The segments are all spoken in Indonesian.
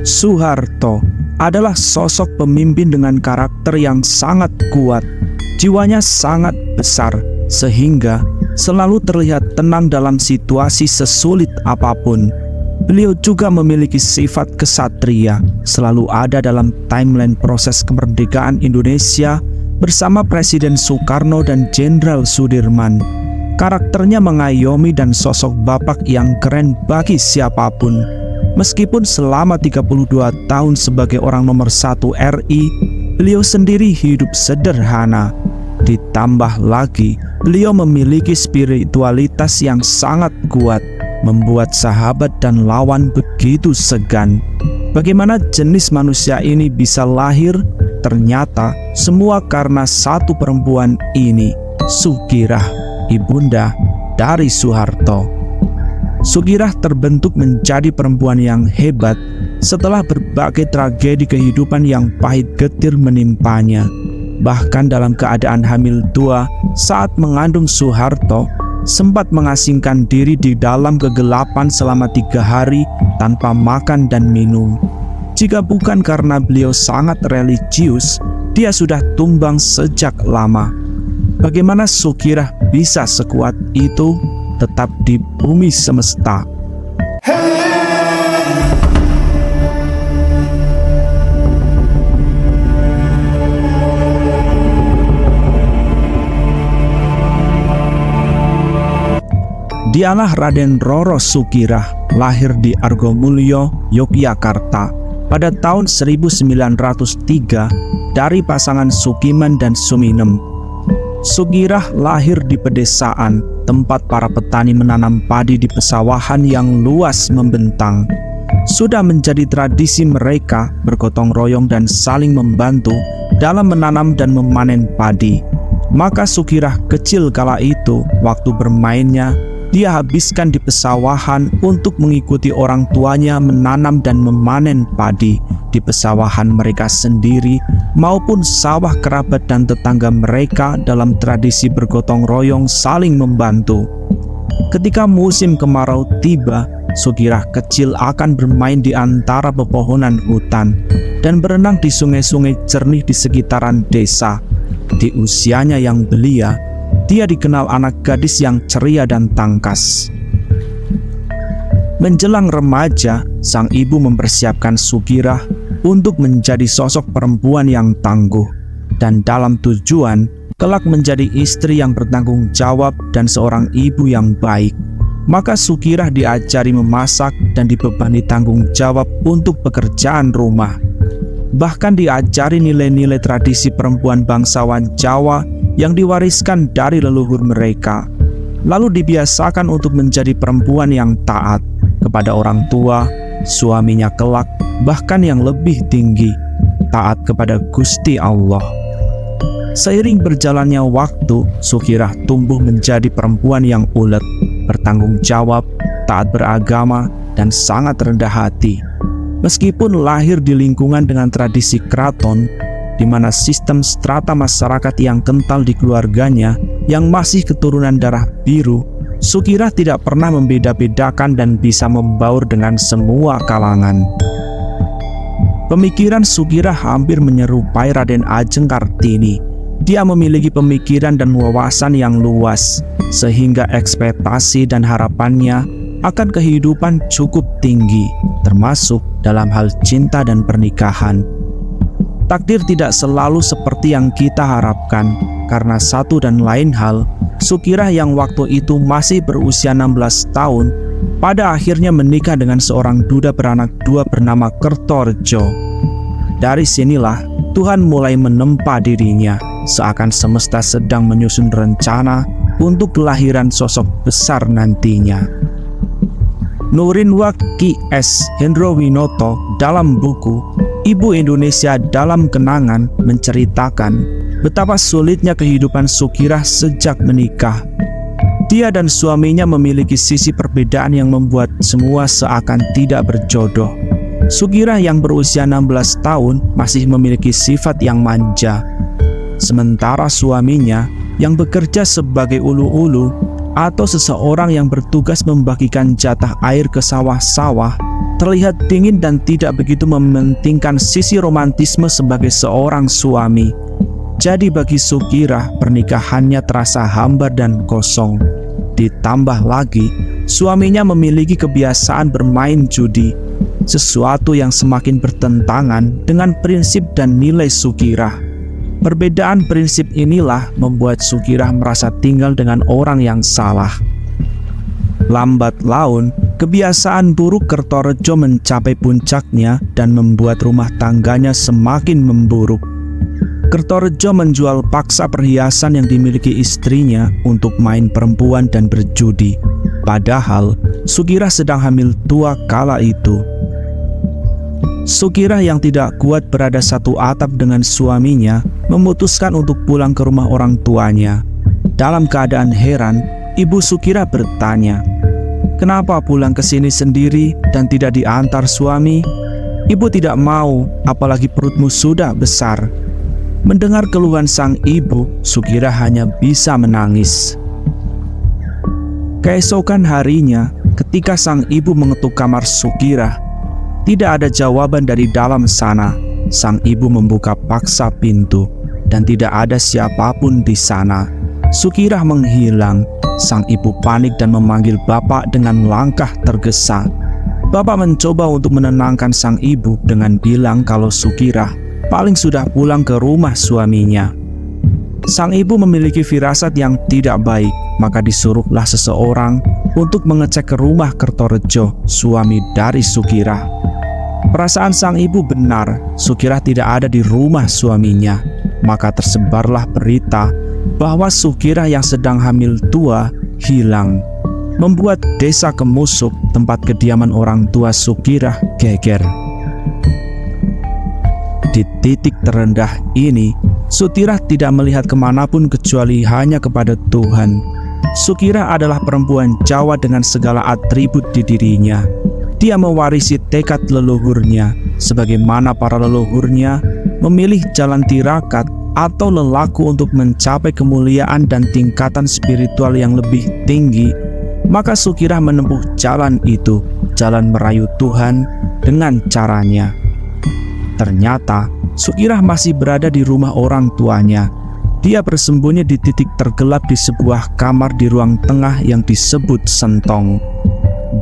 Soeharto adalah sosok pemimpin dengan karakter yang sangat kuat. Jiwanya sangat besar, sehingga selalu terlihat tenang dalam situasi sesulit apapun. Beliau juga memiliki sifat kesatria, selalu ada dalam timeline proses kemerdekaan Indonesia bersama Presiden Soekarno dan Jenderal Sudirman. Karakternya mengayomi dan sosok bapak yang keren bagi siapapun. Meskipun selama 32 tahun sebagai orang nomor 1 RI, beliau sendiri hidup sederhana. Ditambah lagi, beliau memiliki spiritualitas yang sangat kuat, membuat sahabat dan lawan begitu segan. Bagaimana jenis manusia ini bisa lahir? Ternyata semua karena satu perempuan ini, Sugirah, ibunda dari Soeharto. Sugirah terbentuk menjadi perempuan yang hebat setelah berbagai tragedi kehidupan yang pahit getir menimpanya. Bahkan dalam keadaan hamil tua saat mengandung Soeharto, sempat mengasingkan diri di dalam kegelapan selama 3 hari tanpa makan dan minum. Jika bukan karena beliau sangat religius, dia sudah tumbang sejak lama. Bagaimana Sugirah bisa sekuat itu tetap di bumi semesta? Dialah Raden Roro Sugirah, lahir di Argomulyo, Yogyakarta pada tahun 1903 dari pasangan Sukiman dan Suminem. Sugirah lahir di pedesaan, tempat para petani menanam padi di pesawahan yang luas membentang. Sudah menjadi tradisi mereka bergotong royong dan saling membantu dalam menanam dan memanen padi. Maka Sugirah kecil kala itu, waktu bermainnya, dia habiskan di pesawahan untuk mengikuti orang tuanya menanam dan memanen padi di pesawahan mereka sendiri maupun sawah kerabat dan tetangga mereka dalam tradisi bergotong royong saling membantu. Ketika musim kemarau tiba, Sugirah kecil akan bermain di antara pepohonan hutan dan berenang di sungai-sungai jernih di sekitaran desa. Di usianya yang belia, dia dikenal anak gadis yang ceria dan tangkas. Menjelang remaja, sang ibu mempersiapkan Sugirah untuk menjadi sosok perempuan yang tangguh dan dalam tujuan kelak menjadi istri yang bertanggung jawab dan seorang ibu yang baik. Maka Sugirah diajari memasak dan dibebani tanggung jawab untuk pekerjaan rumah. Bahkan diajari nilai-nilai tradisi perempuan bangsawan Jawa yang diwariskan dari leluhur mereka. Lalu dibiasakan untuk menjadi perempuan yang taat kepada orang tua, suaminya kelak, bahkan yang lebih tinggi, taat kepada Gusti Allah. Seiring berjalannya waktu, Sugirah tumbuh menjadi perempuan yang ulet, bertanggung jawab, taat beragama, dan sangat rendah hati. Meskipun lahir di lingkungan dengan tradisi keraton, di mana sistem strata masyarakat yang kental di keluarganya yang masih keturunan darah biru, Sugirah tidak pernah membeda-bedakan dan bisa membaur dengan semua kalangan. Pemikiran Sugirah hampir menyerupai Raden Ajeng Kartini. Dia memiliki pemikiran dan wawasan yang luas, sehingga ekspektasi dan harapannya akan kehidupan cukup tinggi, termasuk dalam hal cinta dan pernikahan. Takdir tidak selalu seperti yang kita harapkan, karena satu dan lain hal, Sugirah yang waktu itu masih berusia 16 tahun, pada akhirnya menikah dengan seorang duda beranak 2 bernama Kertorejo. Dari sinilah Tuhan mulai menempa dirinya, seakan semesta sedang menyusun rencana untuk kelahiran sosok besar nantinya. Nurinwa Ki S. Hendrowinoto dalam buku Ibu Indonesia dalam Kenangan menceritakan betapa sulitnya kehidupan Sugirah sejak menikah. Dia dan suaminya memiliki sisi perbedaan yang membuat semua seakan tidak berjodoh. Sugirah yang berusia 16 tahun masih memiliki sifat yang manja, sementara suaminya yang bekerja sebagai ulu-ulu atau seseorang yang bertugas membagikan jatah air ke sawah-sawah terlihat dingin dan tidak begitu mementingkan sisi romantisme sebagai seorang suami. Jadi bagi Sukirah, pernikahannya terasa hambar dan kosong. Ditambah lagi, suaminya memiliki kebiasaan bermain judi, sesuatu yang semakin bertentangan dengan prinsip dan nilai Sukirah. Perbedaan prinsip inilah membuat Sukirah merasa tinggal dengan orang yang salah. Lambat laun, kebiasaan buruk Kertorejo mencapai puncaknya dan membuat rumah tangganya semakin memburuk. Kertorejo menjual paksa perhiasan yang dimiliki istrinya untuk main perempuan dan berjudi. Padahal Sukirah sedang hamil tua kala itu. Sukirah yang tidak kuat berada satu atap dengan suaminya memutuskan untuk pulang ke rumah orang tuanya. Dalam keadaan heran, ibu Sukirah bertanya, "Kenapa pulang ke sini sendiri dan tidak diantar suami?" "Ibu tidak mau, apalagi perutmu sudah besar." Mendengar keluhan sang ibu, Sukirah hanya bisa menangis. Keesokan harinya, ketika sang ibu mengetuk kamar Sukirah, tidak ada jawaban dari dalam sana. Sang ibu membuka paksa pintu dan tidak ada siapapun di sana. Sukirah menghilang. Sang ibu panik dan memanggil bapak dengan langkah tergesa. Bapak mencoba untuk menenangkan sang ibu dengan bilang kalau Sukirah paling sudah pulang ke rumah suaminya. Sang ibu memiliki firasat yang tidak baik, maka disuruhlah seseorang untuk mengecek ke rumah Kertorejo, suami dari Sukirah. Perasaan sang ibu benar, Sukirah tidak ada di rumah suaminya. Maka tersebarlah berita bahwa Sukirah yang sedang hamil tua hilang, membuat desa Kemusuk, tempat kediaman orang tua Sukirah, geger. Di titik terendah ini, Sukirah tidak melihat kemanapun kecuali hanya kepada Tuhan. Sukirah adalah perempuan Jawa dengan segala atribut di dirinya. Dia mewarisi tekad leluhurnya, sebagaimana para leluhurnya memilih jalan tirakat atau lelaku untuk mencapai kemuliaan dan tingkatan spiritual yang lebih tinggi. Maka Sukirah menempuh jalan itu, jalan merayu Tuhan dengan caranya. Ternyata Sukirah masih berada di rumah orang tuanya. Dia bersembunyi di titik tergelap di sebuah kamar di ruang tengah yang disebut Sentong.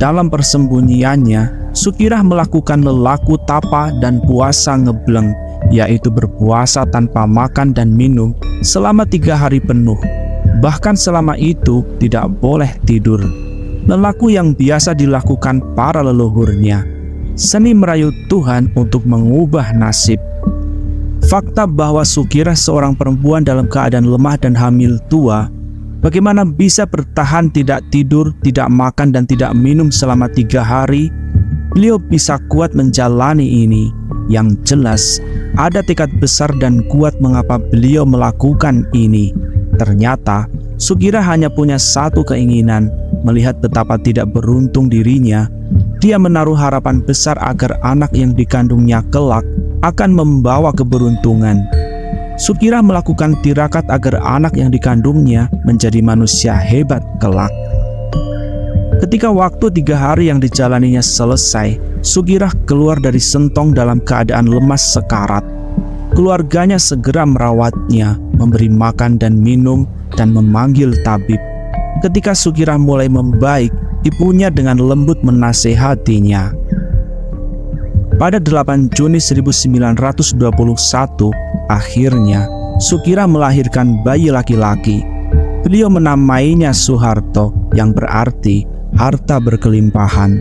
Dalam persembunyiannya, Sukirah melakukan lelaku tapa dan puasa ngebleng, yaitu berpuasa tanpa makan dan minum selama 3 hari penuh. Bahkan selama itu tidak boleh tidur. Lelaku yang biasa dilakukan para leluhurnya. Seni merayu Tuhan untuk mengubah nasib. Fakta bahwa Sukirah seorang perempuan dalam keadaan lemah dan hamil tua, bagaimana bisa bertahan tidak tidur, tidak makan dan tidak minum selama 3 hari? Beliau bisa kuat menjalani ini. Yang jelas, ada tekad besar dan kuat mengapa beliau melakukan ini. Ternyata, Sukirah hanya punya satu keinginan, melihat betapa tidak beruntung dirinya. Dia menaruh harapan besar agar anak yang dikandungnya kelak akan membawa keberuntungan. Sukirah melakukan tirakat agar anak yang dikandungnya menjadi manusia hebat kelak. Ketika waktu 3 hari yang dijalaninya selesai, Sukirah keluar dari Sentong dalam keadaan lemas sekarat. Keluarganya segera merawatnya, memberi makan dan minum, dan memanggil tabib. Ketika Sukirah mulai membaik, ibunya dengan lembut menasehatinya. Pada 8 Juni 1921, akhirnya Sukirah melahirkan bayi laki-laki. Beliau menamainya Soeharto, yang berarti harta berkelimpahan.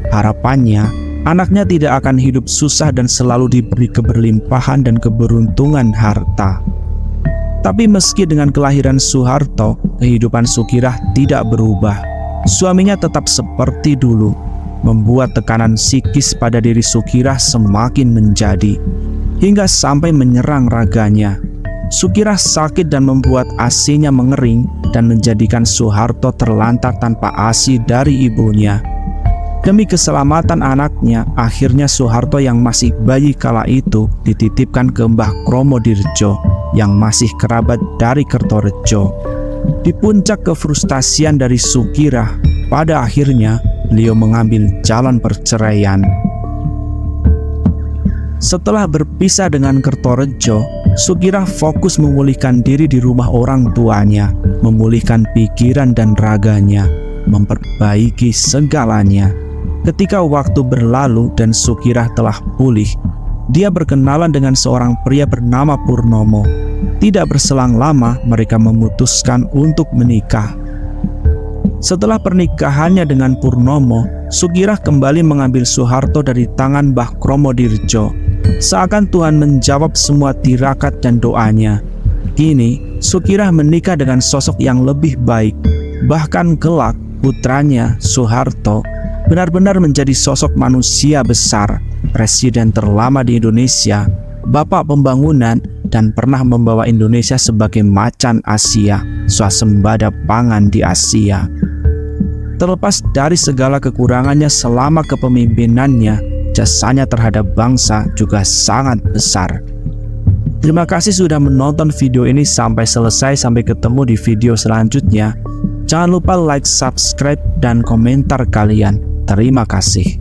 Harapannya, anaknya tidak akan hidup susah dan selalu diberi keberlimpahan dan keberuntungan harta. Tapi meski dengan kelahiran Soeharto, kehidupan Sukirah tidak berubah. Suaminya tetap seperti dulu, membuat tekanan psikis pada diri Sukirah semakin menjadi, hingga sampai menyerang raganya. Sukirah sakit dan membuat ASI-nya mengering dan menjadikan Soeharto terlantar tanpa ASI dari ibunya. Demi keselamatan anaknya, akhirnya Soeharto yang masih bayi kala itu dititipkan ke Mbah Kromo Dirjo yang masih kerabat dari Kertorejo. Di puncak kefrustasian dari Sukirah, pada akhirnya beliau mengambil jalan perceraian. Setelah berpisah dengan Kertorejo, Sukirah fokus memulihkan diri di rumah orang tuanya, memulihkan pikiran dan raganya, memperbaiki segalanya. Ketika waktu berlalu dan Sukirah telah pulih, dia berkenalan dengan seorang pria bernama Purnomo. Tidak berselang lama, mereka memutuskan untuk menikah. Setelah pernikahannya dengan Purnomo, Sukirah kembali mengambil Soeharto dari tangan Mbah Kromodirjo. Seakan Tuhan menjawab semua tirakat dan doanya. Kini, Sukirah menikah dengan sosok yang lebih baik. Bahkan kelak, putranya, Soeharto, benar-benar menjadi sosok manusia besar, presiden terlama di Indonesia, bapak pembangunan, dan pernah membawa Indonesia sebagai macan Asia, swasembada pangan di Asia. Terlepas dari segala kekurangannya selama kepemimpinannya, jasanya terhadap bangsa juga sangat besar. Terima kasih sudah menonton video ini sampai selesai. Sampai ketemu di video selanjutnya. Jangan lupa like, subscribe, dan komentar kalian. Terima kasih.